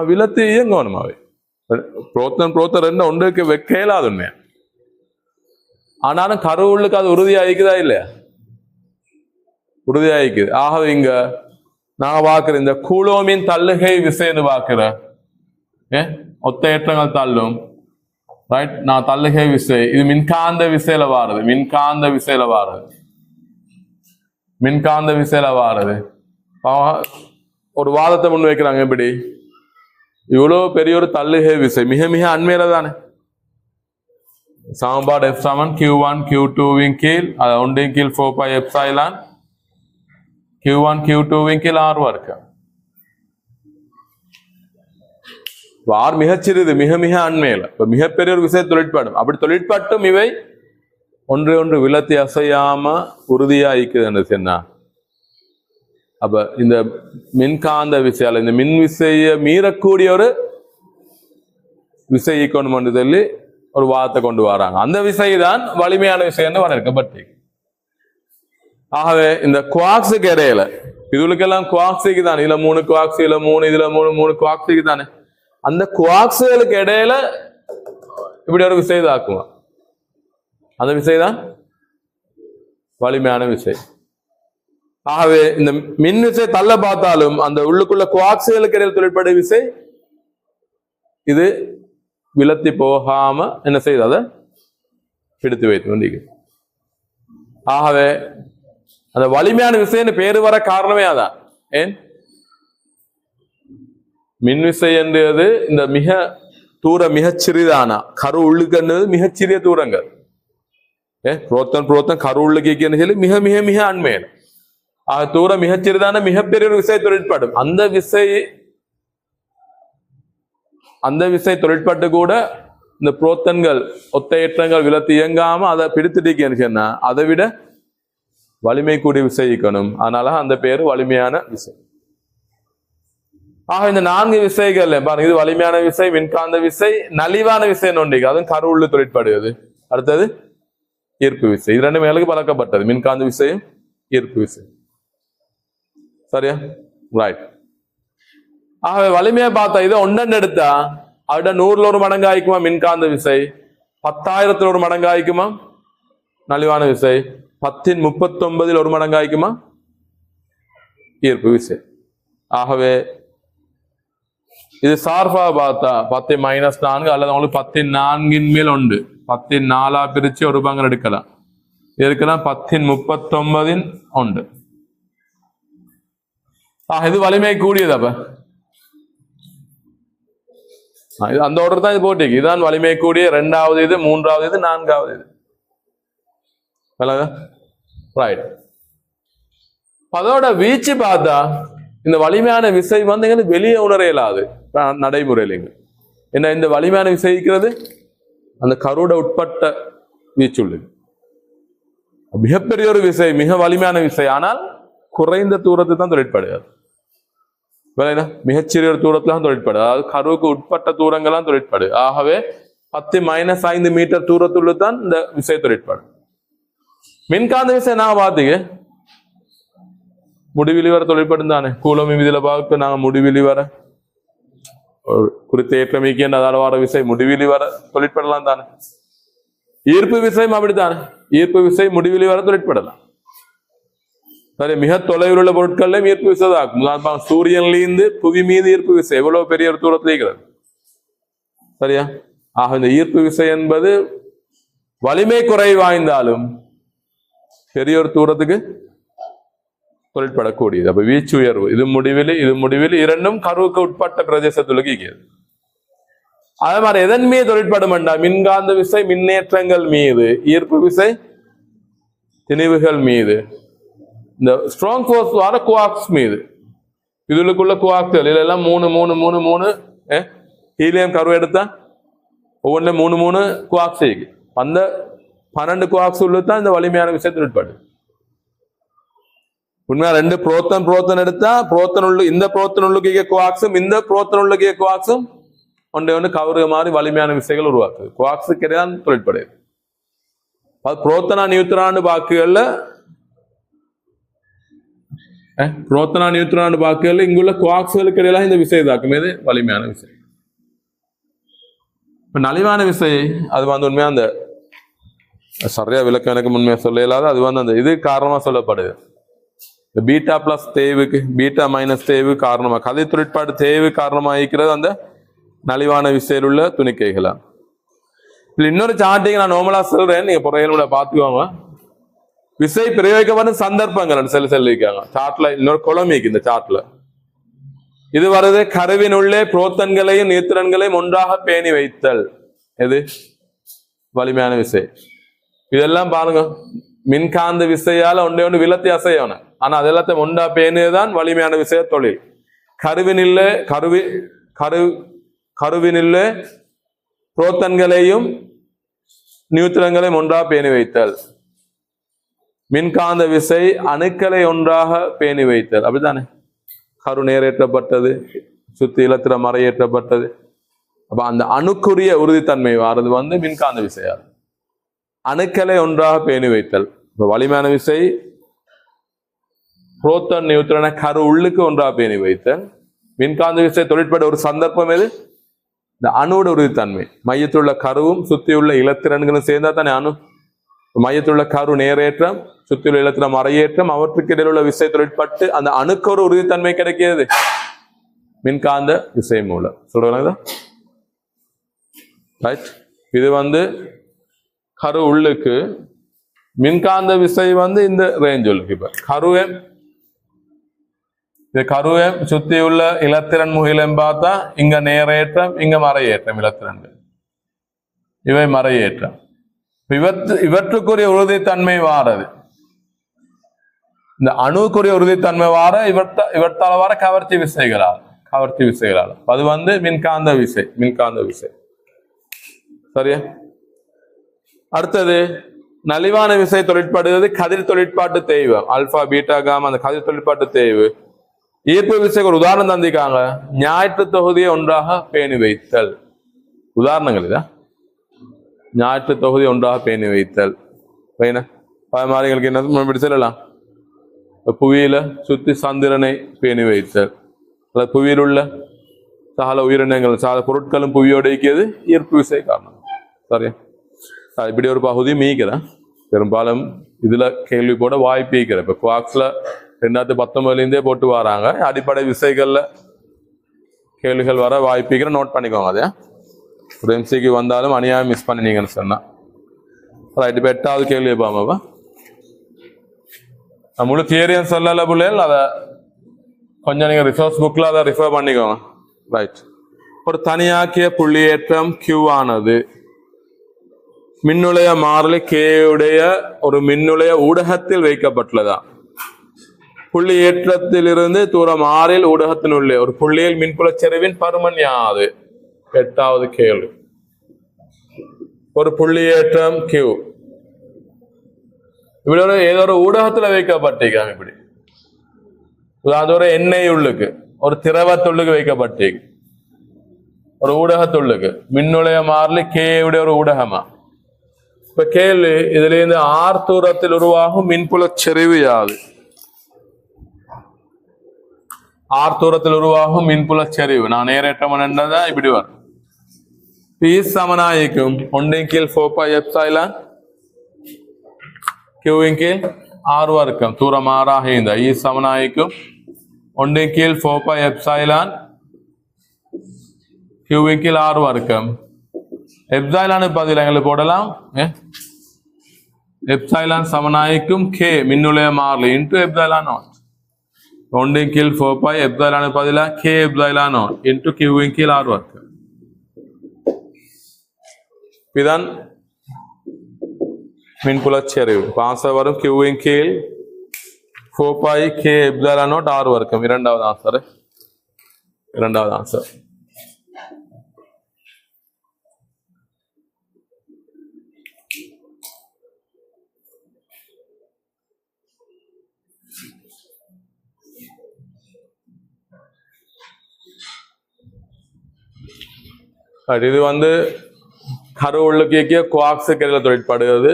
Speaker 1: விலத்து இயங்கணும். அவை புரோத்தன் 2 ஒன்றுக்கு வைக்கலாது உண்மையா. ஆனாலும் கருவுள்ளுக்கு அது உறுதியாயிக்குதா இல்லையா? உறுதியாயிக்குது. ஆகவே இங்க நான் பாக்குற இந்த கூலோமின் தள்ளுகை விசைன்னு பாக்குற, ஒத்த ஏற்றங்கள் தள்ளும், ரைட், நான் தள்ளுகை விசை, இது மின்காந்த விசையில வாருது, மின்காந்த விசையில வாருது. ஒரு வாதத்தை முன் வைக்கிறாங்க. எப்படி? இவ்வளவு பெரிய ஒரு தள்ளுகை விசை மிக மிக அண்மையில தானே. சமன்பாடு F சமன் Q1 Q2 கீழ், அது 1 கீழ் 4π எப்சிலான் Q1 Q2 கீழ் R வர்க்க. R மிகச்சிறிது, மிக மிக அண்மையில. இப்ப மிகப்பெரிய ஒரு விசை தொழிற்படும். அப்படி தொழிற்பட்டும் இவை ஒன்று விலத்தி அசையாம உறுதியா இருக்குதுன்னு சொன்னா, அப்ப இந்த மின்காந்த விசையால இந்த மின் விசையை மீறக்கூடிய ஒரு விசை ஈக்கணும் சொல்லி ஒரு வாதத்தை கொண்டு வராங்க. அந்த விசை தான் வலிமையான விசைன்னு வரையறுக்கப்பட்டு. ஆகவே இந்த குவாக்ஸுக்கு இடையில, இதுகளுக்கெல்லாம் குவாக்ஸுக்கு தானே, இதுல 3 குவாக்ஸ், இதுல 3, இதுல 3 குவாக்ஸுக்கு தானே. அந்த குவாக்ஸுகளுக்கு இடையில இப்படி ஒரு விசை தாக்குமா, அந்த விசைதான் வலிமையான விசை. ஆகவே இந்த மின் விசை தள்ள பார்த்தாலும் அந்த உள்ளுக்குள்ள குவாக்ஸுகளுக்கு இடையில் தொழிற்பட விசை இது விலத்தி போகாம என்ன செய்யுது, அதை பிடித்து வைத்து வந்தீங்க. ஆகவே அந்த வலிமையான விசைன்னு பேரு வர காரணமே அதான். ஏன் மின் விசை என்றது இந்த மிகச்சிறிதான கரு உள்ளுக்குன்றது மிகச்சிறிய தூரங்கள். புரோத்தன் கரு உள்ளுக்கு சொல்லி மிக மிக மிக அண்மையான தூரம் மிகச்சிறிதான மிகப்பெரிய ஒரு விசை தொழிற்படும். அந்த விசை தொழிற்பட்டு கூட இந்த புரோத்தன்கள் ஒத்த ஏற்றங்கள் விலத்து இயங்காம அதை பிடித்துட்டீங்கன்னு சொன்னா அதை விட வலிமை கூடிய விசை இருக்கணும். அதனால அந்த பேரு வலிமையான விசை. ஆக இந்த 4 விசைகள் பாருங்க, இது வலிமையான விசை, மின்காந்த விசை, நலிவான விசை ஒன்றிக்கு, அதுவும் கரு உள்ளு தொழிற்படுவது. அடுத்தது ஈர்ப்பு விசை. இது 2 மேலுக்கு பழக்கப்பட்டது, மின்காந்த விசையும் ஈர்ப்பு விசை. சரியா? ரைட். ஆகவே வலிமையை பார்த்தா இதை ஒன்றன் எடுத்தா அவட 100ல் ஒரு மடங்கு ஆயிக்குமா மின்காந்த விசை, 10,000ல் ஒரு மடங்கு ஆயிக்குமா நலிவான விசை, 10⁻39 ஒரு மடங்கு ஆயிக்குமா ஈர்ப்பு விசை. ஆகவே இது சார்பா பார்த்தா 10⁻4 அல்லது உங்களுக்கு 10⁻4 மேல் உண்டு, 10⁻4 பிரிச்சு ஒரு பங்கு எடுக்கலாம். இதுக்கெல்லாம் 10⁻39 உண்டு. இது வலிமை கூடியது. அப்ப அந்த ஆர்டர் தான் இது போட்டிக்கு. இதுதான் வலிமை கூடிய 2வது இது, 3வது இது, 4வது இது. ரைட். அதோட வீச்சு பார்த்தா இந்த வலிமையான விசை வந்து எங்களுக்கு வெளியே உணர இயலாது நடைமுறையில். என்ன இந்த வலிமையான விசை இருக்கிறது அந்த கருட உட்பட்ட வீச்சு உள்ளது. மிகப்பெரிய ஒரு விசை, மிக வலிமையான விசை, ஆனால் குறைந்த தூரத்தை தான் தொழிற்படுகிறது. விளையினா மிகச்சிறிய ஒரு தூரத்துல தான் தொழிற்படு, அதாவது கருவுக்கு உட்பட்ட தூரங்கள்லாம் தொழிற்படு. ஆகவே 10 - 5 மீட்டர் தூரத்துள்ள தான் இந்த விசை தொழிற்படு. மின்காந்த விசை நான் பாத்தீங்க முடிவிலி வர தொழிற்படும் தானே. கூலமி விதியில பார்க்க நாங்க முடிவிலி வர குறித்த ஏற்றமிக்க அதால வர விசை முடிவிலி வர தொழிற்படலாம் தானே. ஈர்ப்பு விசையும் அப்படித்தானே, ஈர்ப்பு விசை முடிவிலி வர தொழிற்படலாம். சரி, மிக தொலைவில் உள்ள பொருட்கள்ல ஈர்ப்பு விசை தான். சூரியன்ல இருந்து புவி மீது ஈர்ப்பு விசை எவ்வளவு பெரிய ஒரு தூரத்தில் இருக்கிறது, சரியா? ஆக இந்த ஈர்ப்பு விசை என்பது வலிமை குறை வாய்ந்தாலும் பெரிய ஒரு தூரத்துக்கு தொழிற்படக்கூடியது. அப்ப வீச்சு உயர்வு இது முடிவில் இரண்டும் கருவுக்கு உட்பட்ட பிரதேசத்துக்கு இருக்கிறது. அதே மாதிரி எதன் மீது தொழிற்படும் என்றால் மின்காந்த விசை மின்னேற்றங்கள் மீது, ஈர்ப்பு விசை திணிவுகள் மீது, இந்த ஸ்ட்ராங் ஃபோர்ஸ் வர குவாக்ஸ் மீது. இதுக்குள்ள குவாக்கள் இதெல்லாம் 3 ஹீலியம் கரு எடுத்தா ஒவ்வொன்றும் 3 குவாக்ஸ் இருக்கு. அந்த 12 குவாக்ஸ் உள்ளதான் இந்த வலிமையான விசை தொழிற்படு. உண்மையா 2 புரோத்தன் எடுத்தா இந்த புரோத்தன் உள்ளுக்கு குவாக்ஸும் இந்த புரோத்தன் உள்ளுக்கு குவாக்ஸும் ஒன்று கவரு மாதிரி வலிமையான விசைகள் உருவாக்குது. குவாக்ஸுக்கு இடையான் தொழிற்படுது. அது புரோத்தனா நியூட்ரான் பாக்குகள்ல இங்குள்ள குவாக்ஸ்களுக்கு இடையில இந்த விசை தாக்கும். இது வலிமையான விசை. இப்ப நலிவான விசை அது உண்மையா அந்த சரியா விளக்கம் எனக்கு உண்மையா சொல்ல இயலாத, அது அந்த இது காரணமா சொல்லப்படுது. இந்த பீட்டா பிளஸ் தேவுக்கு பீட்டா மைனஸ் தேவு காரணமா கதை தொழிற்பாடு தேவு காரணமா இருக்கிறது அந்த நலிவான விசையில் உள்ள துணிக்கைகளா. இதுல இன்னொரு சார்ட்டிங் நான் நார்மலா சொல்றேன், நீங்க பொறையில பாத்துக்கோங்க. விசை பிரயோகிக்கப்படும் சந்தர்ப்பங்கள் செல்லிருக்காங்க சார்ட்ல. இன்னொரு குழம்பிக்கு இந்த சார்ட்ல இது வருது. கருவின் உள்ளே புரோத்தன்களையும் நியூத்திரன்களையும் ஒன்றாக பேணி வைத்தல் எது வலிமையான விசை. இதெல்லாம் பாருங்க மின்காந்த விசையால ஒன்று விலத்தி அசையணும். ஆனா அது எல்லாத்தையும் ஒன்றா பேணியதுதான் வலிமையான விசைய தொழில். கருவினில்லே புரோத்தன்களையும் நியூத்திரன்களையும் ஒன்றா பேணி வைத்தல். மின்காந்த விசை அணுக்களை ஒன்றாக பேணி வைத்தல். அப்படித்தானே, கரு நேரேற்றப்பட்டது, சுத்தி இலத்திரம் மறையேற்றப்பட்டது. அப்ப அந்த அணுக்குரிய உறுதித்தன்மை வாரது மின்காந்த விசையால். அணுக்களை ஒன்றாக பேணி வைத்தல். இப்ப வலிமையான விசை புரோத்தன் நியூத்திரனை கரு உள்ளுக்கு ஒன்றாக பேணி வைத்தல். மின்காந்த விசை தொழிற்பட ஒரு சந்தர்ப்பம் எது, இந்த அணுவோட உறுதித்தன்மை. மையத்துள்ள கருவும் சுத்தியுள்ள இலத்திரன்களும் சேர்ந்தா தானே அணு. மையத்துள்ள கரு நேரேற்றம், சுத்தியுள்ள இலத்திரம் மறையேற்றம், அவற்றுக்கு இடையில் உள்ள விசை தொழிற்பட்டு அந்த அணுக்கு ஒரு உறுதித்தன்மை கிடைக்கிறது மின்காந்த விசை மூலம். சொல்றாங்க ரைட். இது கரு உள்ளுக்கு மின்காந்த விசை இந்த ரேஞ்ச் உள்ளுக்கு. இப்ப கருவை சுத்தியுள்ள இலத்திரன் முகிலம் பார்த்தா இங்க நேரேற்றம், இங்க மறையேற்றம். இலத்திரன்கள் இவை மறையேற்றம். இவற்றுக்குரிய உறுதித்தன்மை வாரது. இந்த அணுக்குரிய உறுதித்தன்மை வார இவற்றால வார கவர்ச்சி விசைகளால். அது மின்காந்த விசை. சரியா? அடுத்தது நலிவான விசை தொழிற்படுவது கதிர் தொழிற்பாட்டு தேய்வு. அல்பா பீட்டா காமா அந்த கதிர் தொழிற்பாட்டு தேய்வு. ஈர்ப்பு விசைக்கு ஒரு உதாரணம் தந்திருக்காங்க. ஞாயிற்று தொகுதியை ஒன்றாக பேணி வைத்தல். உதாரணங்கள் இதா. ஞாயிற்று தொகுதி ஒன்றாக பேணி வைத்தல். மாதிரிகளுக்கு என்ன இப்படி சொல்லலாம். புவியில சுத்தி சந்திரனை பேணி வைத்தல். அல்லது புவியில் உள்ள சகல உயிரினங்கள் சகல பொருட்களும் புவியோடு இருக்கிறது ஈர்ப்பு விசை காரணம். சரியா? இப்படி ஒரு பகுதி மீக்கிறேன். பெரும்பாலும் இதுல கேள்வி போட வாய்ப்பு இருக்கிறேன். இப்ப குவாக்ஸ்ல 2019 போட்டு வராங்க. அடிப்படை விசைகள்ல கேள்விகள் வர வாய்ப்பு நோட் பண்ணிக்கோங்க. அதே ஒரு எம்சிக்கு வந்தாலும் அநியாயம் மிஸ் பண்ணினீங்கன்னு சொன்னா ரைட். இப்ப 8வது கேள்வி பாமாவா முழு தியரியும் சொல்லல பிள்ளைகள். அதை கொஞ்சம் நீங்க ரிசோர்ஸ் புக்ல அதை ரிஃபர் பண்ணிக்கோங்க. ரைட். ஒரு தனியாக்கிய புள்ளியேற்றம் Q ஆனது மின்னுளைய மாறிலி K உடைய ஒரு மின்னுளைய ஊடகத்தில் வைக்கப்பட்டுள்ளதா. புள்ளி ஏற்றத்திலிருந்து தூரம் ஆறில் ஊடகத்தினுள்ளே ஒரு புள்ளியில் மின்புலச்செறிவின் பருமன் யாது. 8வது கேள்வி. ஒரு புள்ளியேற்றம் Q இப்படி ஏதோ ஒரு ஊடகத்துல வைக்கப்பட்டிருக்காங்க. இப்படி அது ஒரு எண்ணெய் உள்ளுக்கு ஒரு திரவத்துள்ளுக்கு வைக்கப்பட்டிருக்கு. ஒரு ஊடகத்துள்ளுக்கு மின்னுளைய மாறிலி K உடைய ஒரு ஊடகமா. இப்ப கேள்வி, இதுல இருந்து R தூரத்தில் உருவாகும் மின்புல செறிவு யாது? R தூரத்தில் உருவாகும் மின்புல செறிவு நான் நேரேற்றம் என்னதா இப்படி வரும். P சமனாயிக்கும் 1 கீழ் 4 எப்சிலான் Q கீழ் R வர்க்கம் தூரம் R ஆக இந்த E சமனாயிக்கும் 1 கீழ் 4 எப்சிலான் Q கீழ் R வர்க்கம். எப்சிலான் பதில் எங்களுக்கு போடலாம். எப்சிலான் சமனாயிக்கும் K மின்னுளைய மாறிலி இன்டு எப்சிலான் நாட். 1 கீழ் 4 எப்சிலான் பதிலா K epsilon not into Q கீழ் R வர்க்கம். இதுதான் மின்புல செறிவு. ஆன்சர் வரும் Q கீழ் 4 K எப்சிலான் நாட் R வர்க்கம். இரண்டாவது ஆன்சர். இரண்டாவது ஆன்சர். இது வந்து கரு உள்ளுக்கிய குவாக்ஸுக்கு எதிராக தொழிற்படுகிறது.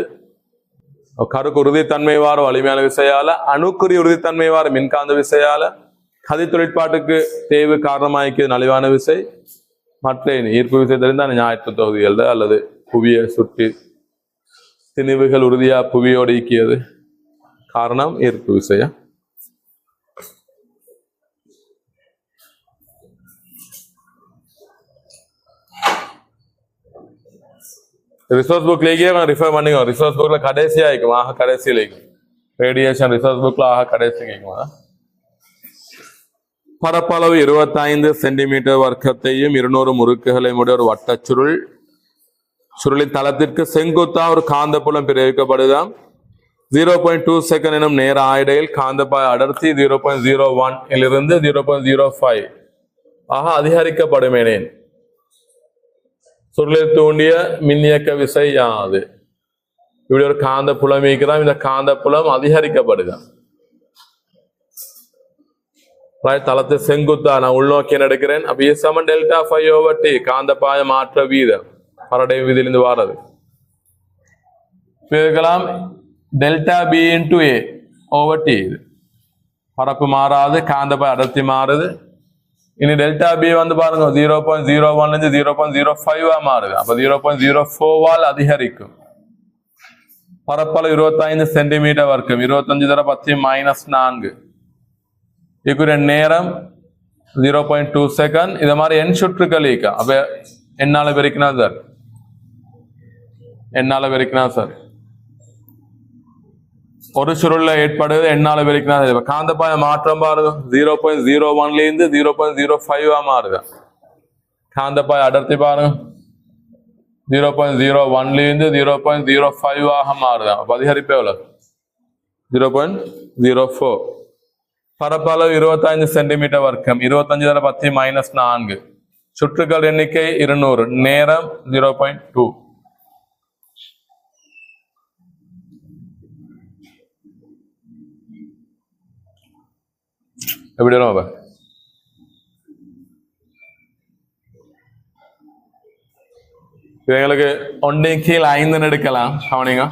Speaker 1: கருக்கு உறுதித்தன்மை வார வலிமையான விசையால, அணுக்குறி உறுதித்தன்மை வார மின்காந்த விசையால, கதி தொழிற்பாட்டுக்கு தேவை காரணமாய்க்கு நலிவான விசை, மற்ற ஈர்ப்பு விசை தெரிந்தால் ஞாயிற்று தொகுதிகள் அல்லது புவியை சுற்றி திணிவுகள் உறுதியா புவியோடு ஈக்கியது காரணம் ஈர்ப்பு விசையா. ரிசோர்ஸ் புக்லேயே ரிஃபர் பண்ணிக்கோ. ரிசோர்ஸ் புக்ல கடைசியா இருக்கும், ஆக கடைசியில் இருக்கும். ரேடியேஷன் ரிசோர்ஸ் புக்ல ஆக கடைசி கேட்கும். பரப்பளவு 25 சென்டிமீட்டர் வர்க்கத்தையும் 200 முறுக்குகளையும் உடைய ஒரு வட்ட சுருளின் தளத்திற்கு செங்குத்தா ஒரு காந்தப்புலம் பிரயோகிக்கப்படுதாம். 0.2 செகண்ட் எனும் நேர ஆயிடையில் காந்தப்பாய் அடர்த்தி 0.01 இலிருந்து 0.05 ஆக அதிகரிக்கப்படுமேனேன். சுருளில் தூண்டிய மின்னியக்க விசை யாது? இப்படி ஒரு காந்த புலம் இருக்கிறான். இந்த காந்த புலம் அதிகரிக்கப்படுதான். தளத்தை செங்குத்தா நான் உள்நோக்கி எடுக்கிறேன். அப்ப சமன் டெல்டா ஃபை ஓவர் டி காந்தப்பாய மாற்ற வீதம் பரடை விதியிலிருந்து வாரது. இருக்கலாம் டெல்டா பி இன்டு ஏ ஓவர் டி. இது பரப்பு மாறாது, காந்தப்பாய அடர்த்தி மாறுது. இனி டெல்டா பி வந்து பாருங்க 0.01 0.05 மாறுது. அப்ப 0.04 அதிகரிக்கும். பரப்பளவு 25 சென்டிமீட்டர் வர்க்கம் 25 தர 10 - 4 இதுக்குரிய நேரம் 0.2 செகண்ட். இத மாதிரி எண் சுற்றுக்கள் ஈக்க. அப்ப என்னால பெருக்கினா சார், என்னால பெருக்கினா சார் ஒரு சுருள்ல ஏற்படுது. என்னால பெருக்கினா காந்தப்பாய மாற்றம் பாருங்க 0.01 இருந்து 0.05 மாறுது. காந்தப்பாய அடர்த்தி பாருங்க 0.01 இருந்து 0.05 ஆக மாறுது. அப்ப அதிகரிப்பு எவ்வளவு? 0.04. பரப்பளவு 25 சென்டிமீட்டர் வர்க்கம் 25 தர 10 - 4 சுற்றுக்கள் எண்ணிக்கை 200 நேரம் 0.2. எப்படி வரும்? எங்களுக்கு 1 கீழ் 5 எடுக்கலாம். கவனிங்க,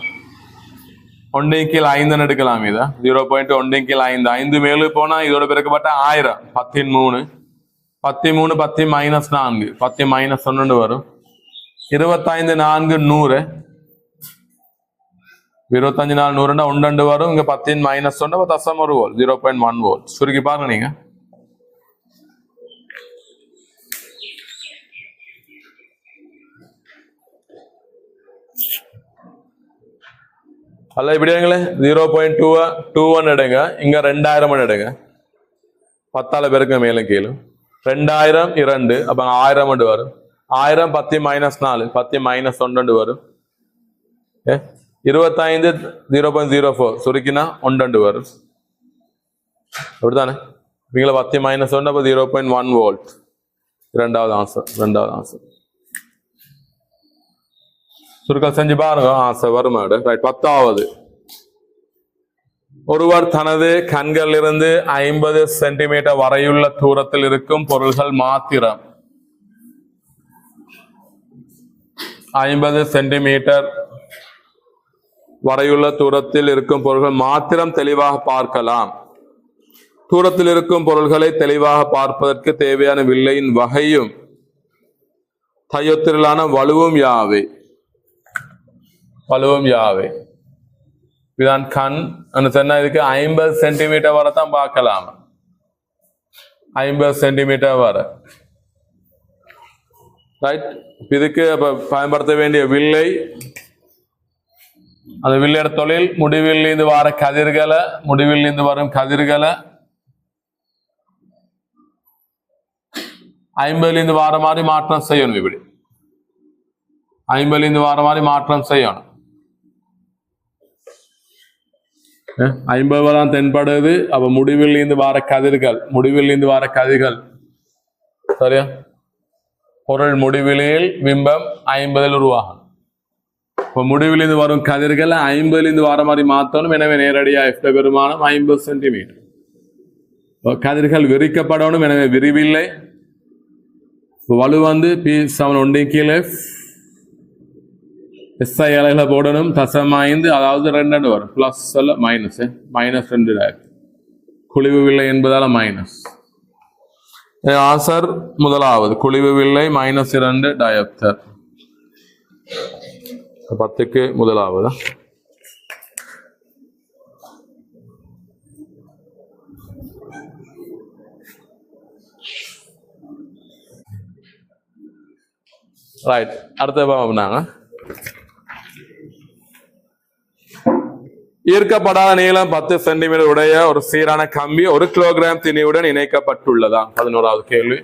Speaker 1: 1 கீழ் 5 எடுக்கலாம். இதை 0.1 கீழ் 5 5 மேலு போனா இதோட பிறக்கப்பட்ட 1000 10 3 13 10 - 4 10 - 1 வரும். 25 4 100 25 4 100 1 வரும். இங்க 10 - 1 தசம் 1 வோல்ட் 0.1 வோல்ட். சுருக்கி பாருங்க நீங்க. அல்ல இப்படி எடுங்களே 0.21 எடுங்க. இங்க 2000 எடுங்க. 10ஆல பெருக்க மேலும் கீழும் 2000 2 அப்ப 1000 வரும். 1000 10 - 4 10 - 1 வரும். 25 0.04 சுருக்கினா 1 வரும். அப்படித்தானே? இவங்களை 10 - 1 அப்ப 0.1 வோல்ட். இரண்டாவது ஆன்சர். இரண்டாவது ஆன்சர் சுருக்கம் செஞ்சு பாருங்க. ஆன்சர் வரும். ரைட். 10வது ஒருவர் தனது கண்களிலிருந்து 50 சென்டிமீட்டர் வரையுள்ள தூரத்தில் இருக்கும் பொருள்கள் மாத்திரம் 50 சென்டிமீட்டர் வரையுள்ள தூரத்தில் இருக்கும் பொருள்கள் மாத்திரம் தெளிவாக பார்க்கலாம். தூரத்தில் இருக்கும் பொருள்களை தெளிவாக பார்ப்பதற்கு தேவையான வில்லையின் வகையும் தையொத்திரலான வலுவும் யாவை? வலுவும் யாவை? இதான் கண் சொன்னா இதுக்கு 50 சென்டிமீட்டர் வரை தான் பார்க்கலாம். 50 சென்டிமீட்டர் வரை. ரைட். இதுக்கு பயன்படுத்த வேண்டிய வில்லை, அந்த வில்லையோட தொழில் முடிவிலிருந்து வர கதிர்களை, முடிவிலிருந்து வரும் கதிர்களை 50 வார மாதிரி மாற்றம் செய்யணும். இப்படி 50 வார மாதிரி மாற்றம் செய்யணும். 50 தான் தென்படுது. அப்ப முடிவிலிருந்து வர கதிர்கள், முடிவிலிருந்து வர கதிர்கள் சரியா? பொருள் முடிவிலியில் பிம்பம் 50 உருவாகும். இப்ப முடிவிலிருந்து வரும் கதிர்களை 50 வார மாதிரி மாற்றணும். எனவே நேரடியாக எஃப் பெருமானம் 50 சென்டிமீட்டர். கதிர்கள் விரிக்கப்படணும். எனவே விரிவில்லை. வலு வந்து P7 கீழே SI அலைகளை போடணும். தசம் 5, அதாவது 2 வரும். பிளஸ் சொல்ல மைனஸ், -2 டயப்தர். குழிவு வில்லை என்பதால மைனஸ். ஆன்சர் முதலாவது குழிவு வில்லை -2 டயப்தர். 10க்கு முதலாவது. ரைட். அடுத்த பாவம்னாங்க ஈர்க்கப்படாத நீளம் 10 சென்டிமீட்டர் உடைய ஒரு சீரான கம்பி 1 கிலோகிராம் திணிவுடன் இணைக்கப்பட்டுள்ளதா? 11வது கேள்வி.